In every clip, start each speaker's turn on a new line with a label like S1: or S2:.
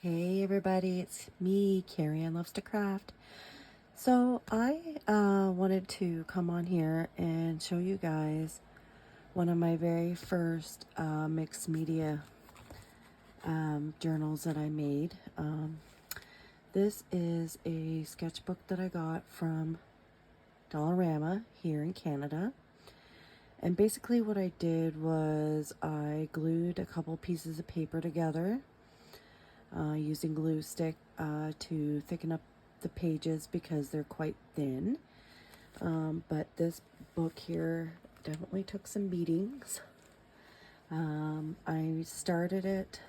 S1: Hey everybody, it's me, Kerri-Ann loves to craft. So I wanted to come on here and show you guys one of my very first mixed media journals that I made. This is a sketchbook that I got from Dollarama here in Canada. And basically what I did was I glued a couple pieces of paper together using glue stick to thicken up the pages because they're quite thin. But this book here definitely took some beatings. I started it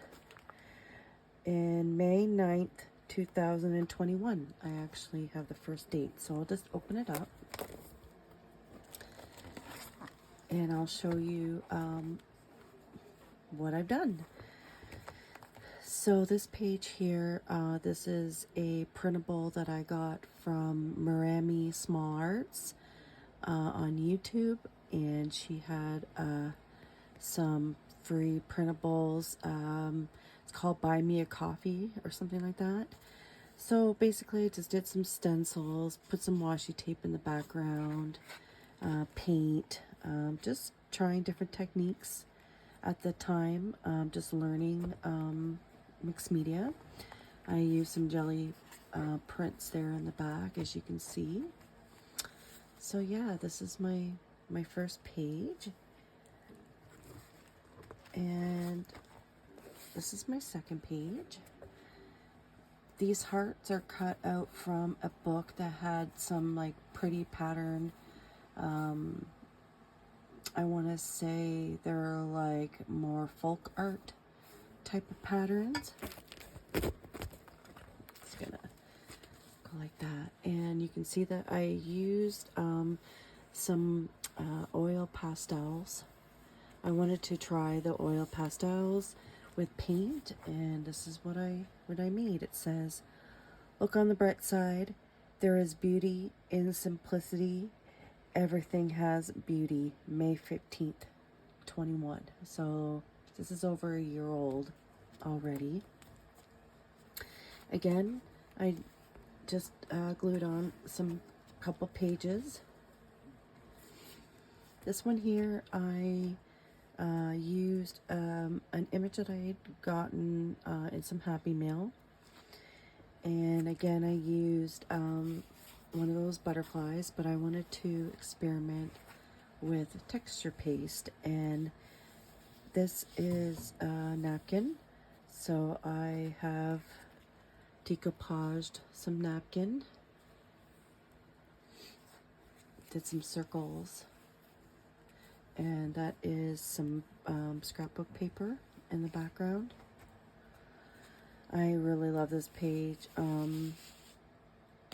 S1: in May 9th, 2021. I actually have the first date, so I'll just open it up and I'll show you what I've done. So this page here, this is a printable that I got from Marami Small Arts on YouTube, and she had some free printables. It's called Buy Me a Coffee or something like that. So basically I just did some stencils, put some washi tape in the background, paint, just trying different techniques at the time, just learning mixed media. I used some jelly prints there in the back, as you can see. So yeah, this is my first page, and this is my second page. These hearts are cut out from a book that had some like pretty pattern. I want to say they're like more folk art type of patterns. It's gonna go like that, and you can see that I used some oil pastels. I wanted to try the oil pastels with paint, and this is what I made. It says, "Look on the bright side. There is beauty in simplicity. Everything has beauty." May 15th, 21. So this is over a year old already. Again, I just glued on some couple pages. This one here, I used an image that I had gotten in some Happy Mail. And again, I used one of those butterflies, but I wanted to experiment with texture paste, and this is a napkin. So I have decoupaged some napkin, did some circles, and that is some scrapbook paper in the background. I really love this page.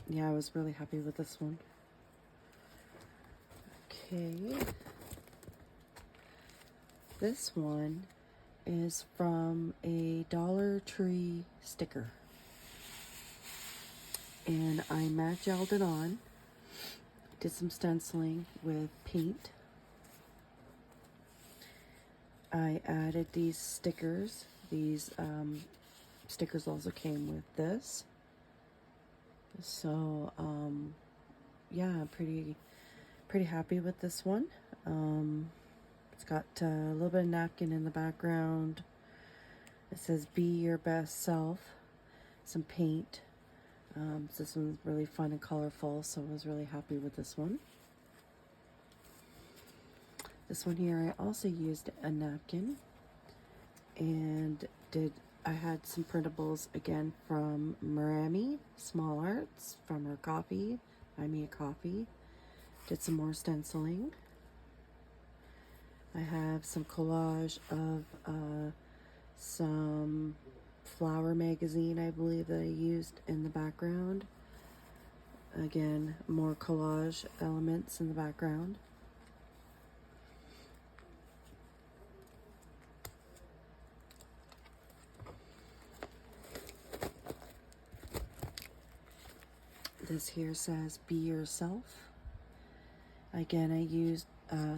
S1: Yeah, I was really happy with this one. Okay. This one is from a Dollar Tree sticker. And I matte gelled it on. Did some stenciling with paint. I added these stickers. These stickers also came with this. So yeah, I'm pretty happy with this one. It's got a little bit of napkin in the background. It says "Be your best self." Some paint. This one's really fun and colorful, so I was really happy with this one. This one here, I also used a napkin, and I had some printables again from Marami Small Arts, from her coffee, Buy Me a Coffee. Did some more stenciling. I have some collage of some flower magazine, I believe, that I used in the background. Again, more collage elements in the background. This here says "Be yourself." Again, I used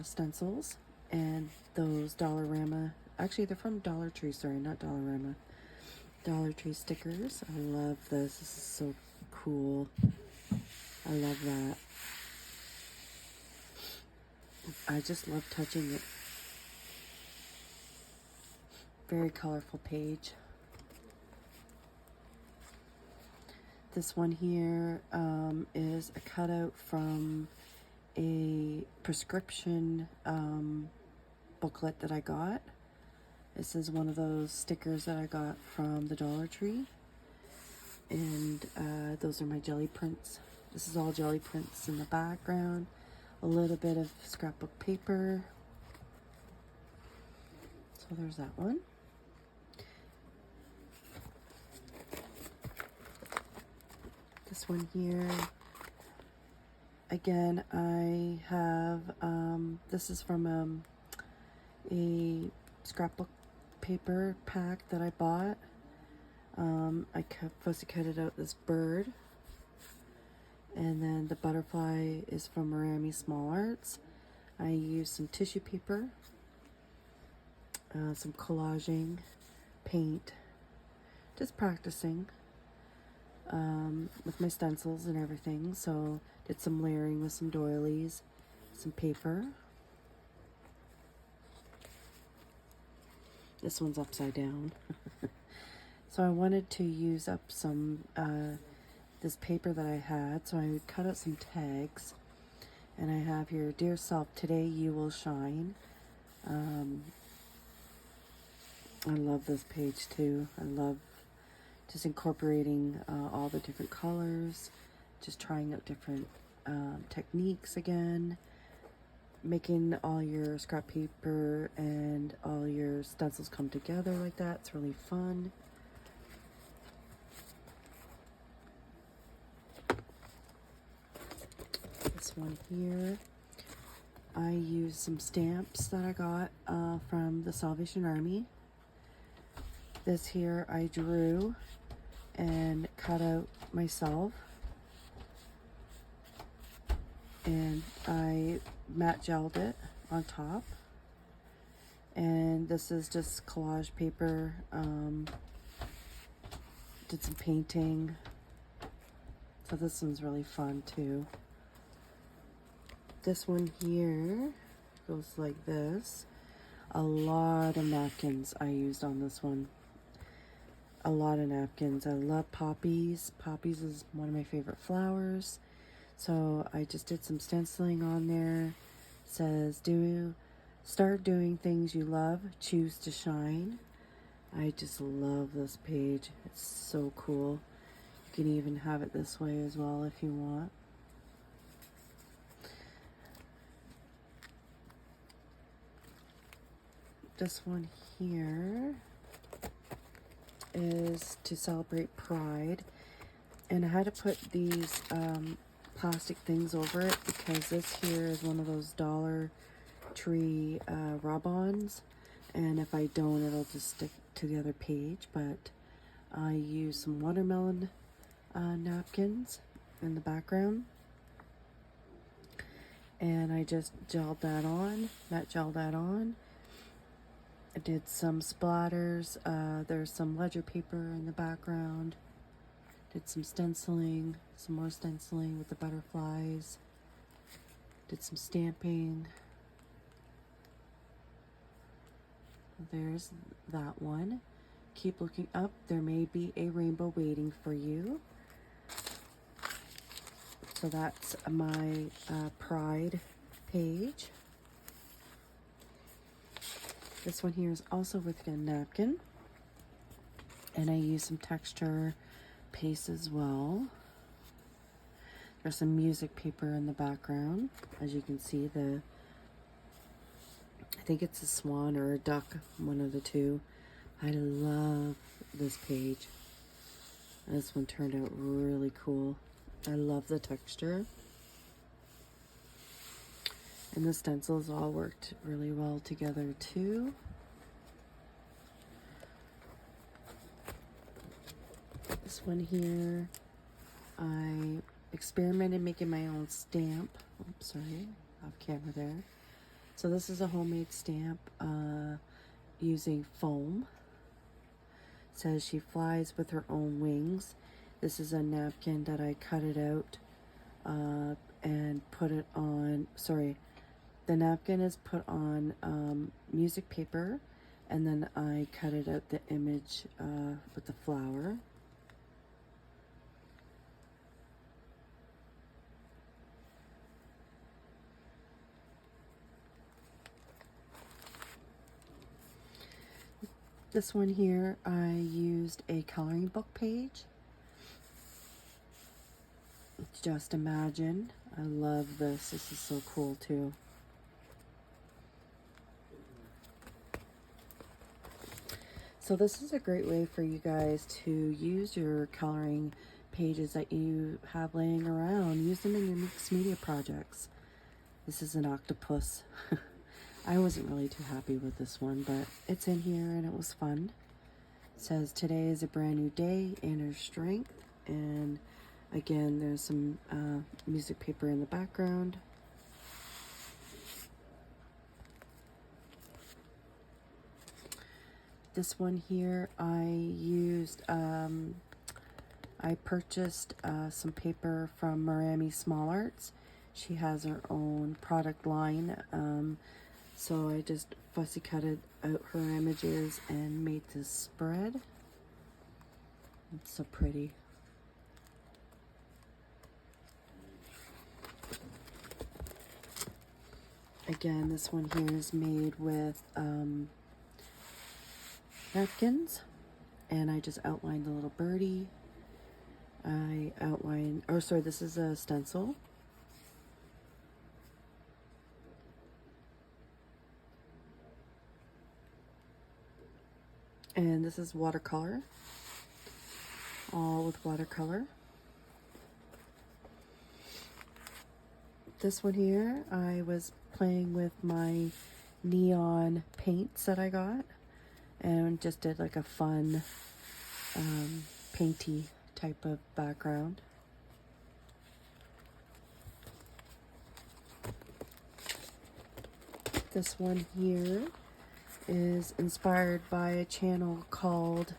S1: stencils and those Dollarama. Actually, they're from Dollar Tree, sorry, not Dollarama. Dollar Tree stickers. I love this. This is so cool. I love that. I just love touching it. Very colorful page. This one here is a cutout from a prescription booklet that I got. This is one of those stickers that I got from the Dollar Tree. And those are my jelly prints. This is all jelly prints in the background. A little bit of scrapbook paper. So there's that one. This one here. Again, I have, this is from a scrapbook paper pack that I bought. I fussy cutted out this bird. And then the butterfly is from Marami Small Arts. I used some tissue paper, some collaging, paint, just practicing with my stencils and everything. So did some layering with some doilies, some paper. This one's upside down. So I wanted to use up some this paper that I had, so I cut out some tags, and I have here, "Dear self, today you will shine." I love this page too. I love just incorporating all the different colors, just trying out different techniques again, making all your scrap paper and all your stencils come together like that. It's really fun. This one here, I used some stamps that I got from the Salvation Army. This here I drew and cut out myself, and I matte gelled it on top. And this is just collage paper. Did some painting, so this one's really fun too. This one here goes like this. A lot of napkins I used on this one. A lot of napkins. I love poppies. Poppies is one of my favorite flowers. So I just did some stenciling on there. It says, start doing things you love, choose to shine. I just love this page. It's so cool. You can even have it this way as well if you want. This one here is to celebrate Pride, and I had to put these plastic things over it because this here is one of those Dollar Tree rub-ons, and if I don't, it'll just stick to the other page. But I used some watermelon napkins in the background, and I just gelled that on, matte gelled that on. I did some splatters. There's some ledger paper in the background. Did some stenciling, some more stenciling with the butterflies. Did some stamping. There's that one. Keep looking up. There may be a rainbow waiting for you. So that's my Pride page. This one here is also with a napkin, and I use some texture paste as well. There's some music paper in the background. As you can see, I think it's a swan or a duck, one of the two. I love this page. This one turned out really cool. I love the texture. And the stencils all worked really well together too. This one here, I experimented making my own stamp. Oops, sorry, off camera there. So this is a homemade stamp using foam. says she flies with her own wings. This is a napkin that I cut it out and put it on, sorry, the napkin is put on music paper, and then I cut it out the image with the flower. This one here, I used a coloring book page. Just Imagine. I love this. This is so cool too. So this is a great way for you guys to use your coloring pages that you have laying around. Use them in your mixed media projects. This is an octopus. I wasn't really too happy with this one, but it's in here and it was fun. It says, today is a brand new day, inner strength. And again, there's some music paper in the background. This one here, I purchased some paper from Marami Small Arts. She has her own product line. So I just fussy cutted out her images and made this spread. It's so pretty. Again, this one here is made with napkins, and I just outlined the little birdie. I outlined, or sorry, this is a stencil. And this is watercolor, all with watercolor. This one here, I was playing with my neon paints that I got and just did like a fun painty type of background. This one here is inspired by a channel called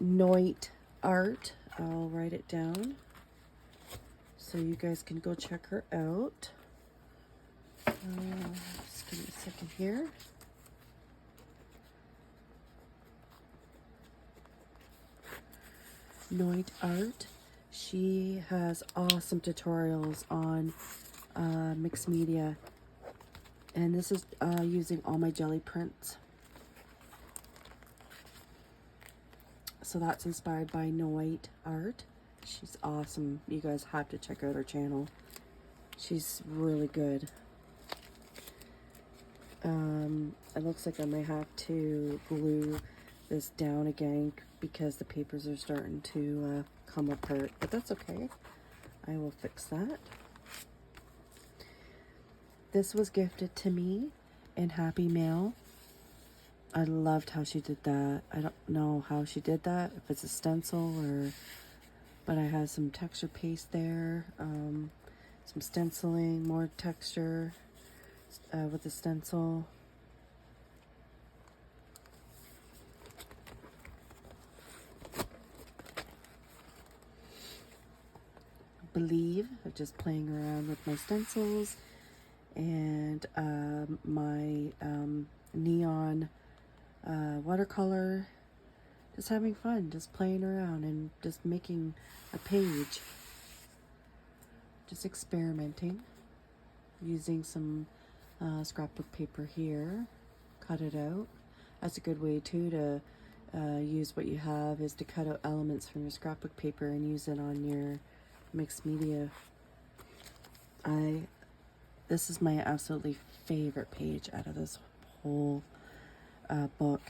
S1: Noit Art. I'll write it down so you guys can go check her out. Just give me a second here. Noit Art. She has awesome tutorials on mixed media. And this is using all my jelly prints. So that's inspired by Noit Art. She's awesome. You guys have to check out her channel. She's really good. It looks like I might have to glue this down again because the papers are starting to come apart. But that's okay. I will fix that. This was gifted to me in Happy Mail. I loved how she did that. I don't know how she did that, if it's a stencil or, but I have some texture paste there, some stenciling, more texture with the stencil. Believe, I'm just playing around with my stencils and my neon watercolor, just having fun, just playing around and just making a page, just experimenting, using some scrapbook paper here, cut it out. That's a good way too to use what you have, is to cut out elements from your scrapbook paper and use it on your mixed media. This is my absolutely favorite page out of this whole book.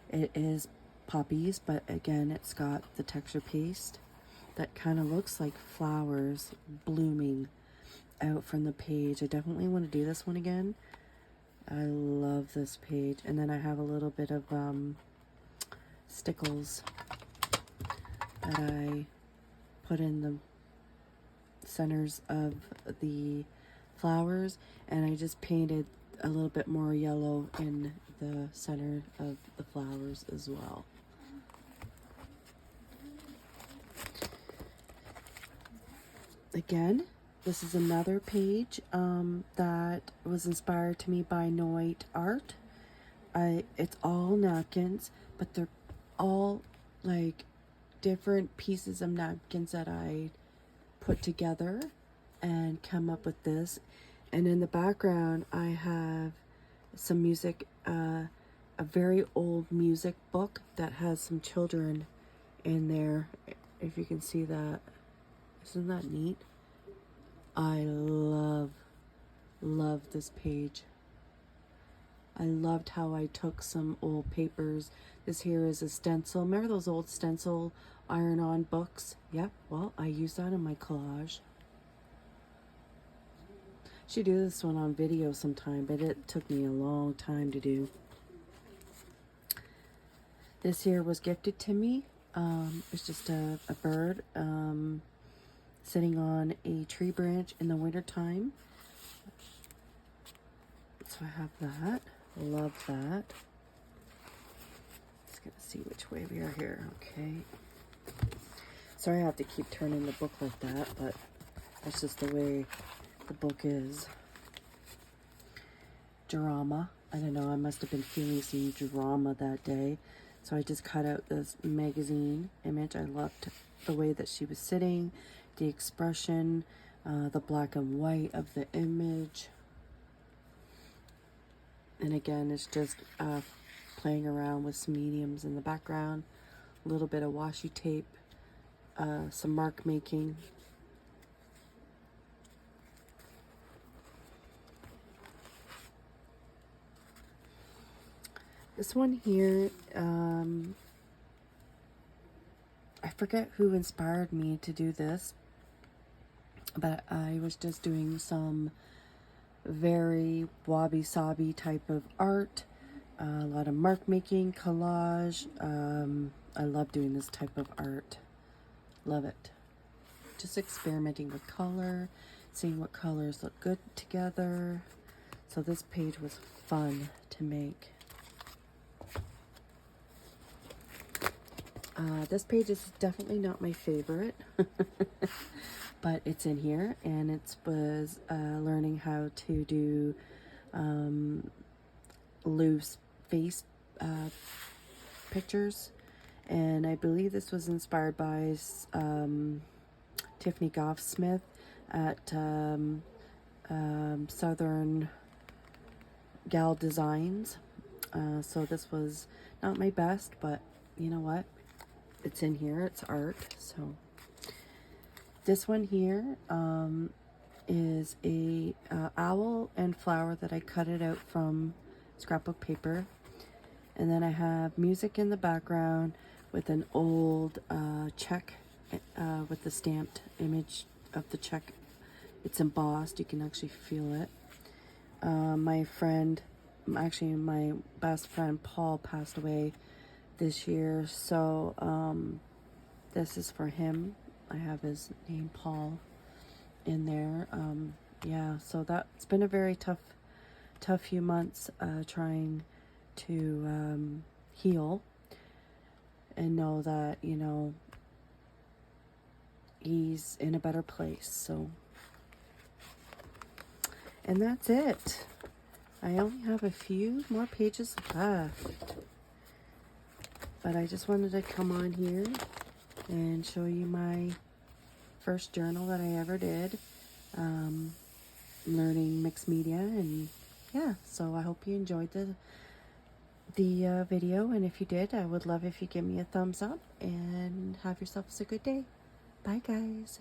S1: It is poppies, but again, it's got the texture paste that kind of looks like flowers blooming out from the page. I definitely want to do this one again. I love this page. And then I have a little bit of stickles that I put in the centers of the flowers, and I just painted a little bit more yellow in the center of the flowers as well. Again, this is another page that was inspired to me by Noit Art. It's all napkins, but they're all like different pieces of napkins that I put together and come up with this. And in the background, I have some music, a very old music book that has some children in there. If you can see that, isn't that neat? I love this page. I loved how I took some old papers. This here is a stencil. Remember those old stencil iron-on books? Yep, well, I used that in my collage. Should do this one on video sometime, but it took me a long time to do. This here was gifted to me. It's just a bird sitting on a tree branch in the winter time. So I have that. Love that. Just gonna see which way we are here. Okay. Sorry I have to keep turning the book like that, but that's just the way the book is. Drama. I don't know, I must have been feeling some drama that day. So I just cut out this magazine image. I loved the way that she was sitting, the expression, the black and white of the image. And again, it's just playing around with some mediums in the background, a little bit of washi tape, some mark making. This one here, I forget who inspired me to do this, but I was just doing some very wabi-sabi type of art, a lot of mark making, collage. I love doing this type of art. Love it. Just experimenting with color, seeing what colors look good together. So this page was fun to make. This page is definitely not my favorite, but it's in here, and it was learning how to do loose face pictures, and I believe this was inspired by Tiffany Goff-Smith at Southern Gal Designs. So this was not my best, but you know what? It's in here. It's art. So this one here is a owl and flower that I cut it out from scrapbook paper, and then I have music in the background with an old check with the stamped image of the check. It's embossed. You can actually feel it. My friend, actually my best friend Paul, passed away this year, so this is for him. I have his name, Paul, in there. Yeah, so that's been a very tough few months trying to heal and know that, you know, he's in a better place. So, and that's it. I only have a few more pages left, but I just wanted to come on here and show you my first journal that I ever did, learning mixed media. And yeah, so I hope you enjoyed the video, and if you did, I would love if you give me a thumbs up, and have yourselves a good day. Bye guys.